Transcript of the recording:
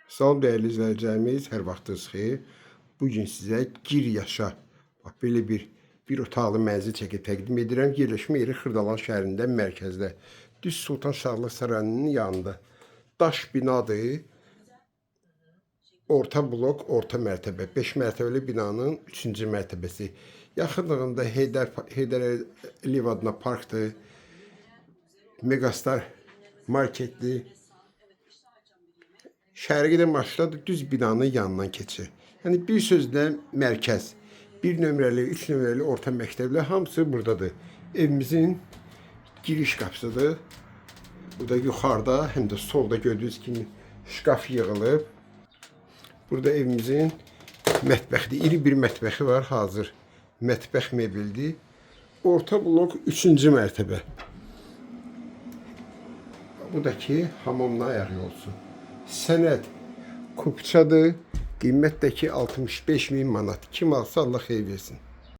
Salam değerli izləyicilərimiz, hər vaxtınız xeyir. Bugün sizə gir yaşa, bax belə bir otaqlı mənzil çəkib təqdim edirəm. Yerləşmə yeri Xırdalan şəhərində, mərkəzdə. Düz Sultan Şahlıq Sarayının yanında. Daş binadır. Orta blok, orta mərtəbə. 5 mərtəbəli binanın 3-cü mərtəbəsi. Yaxınlığında Heydər Əliyev adına parkdır. Megastar marketli. Şərqi maçdadır, düz binanın yanından keçir. Yəni bir sözlə mərkəz. 1 nömrəli, 3 nömrəli orta məktəblər hamısı buradadır. Evimizin giriş qapısıdır. Burada yuxarıda, həm də solda gördüyünüz kimi şkaf yığılıb. Burada evimizin mətbəxidir. İri bir mətbəxi var hazır. Mətbəx mebeldir. Orta blok 3-cü mərtəbə. Bu da ki hamamla ayaq yolsu. Sənəd kupçadır. Qiymət də ki 65.000 manat. Kim alsa Allah xeyir versin.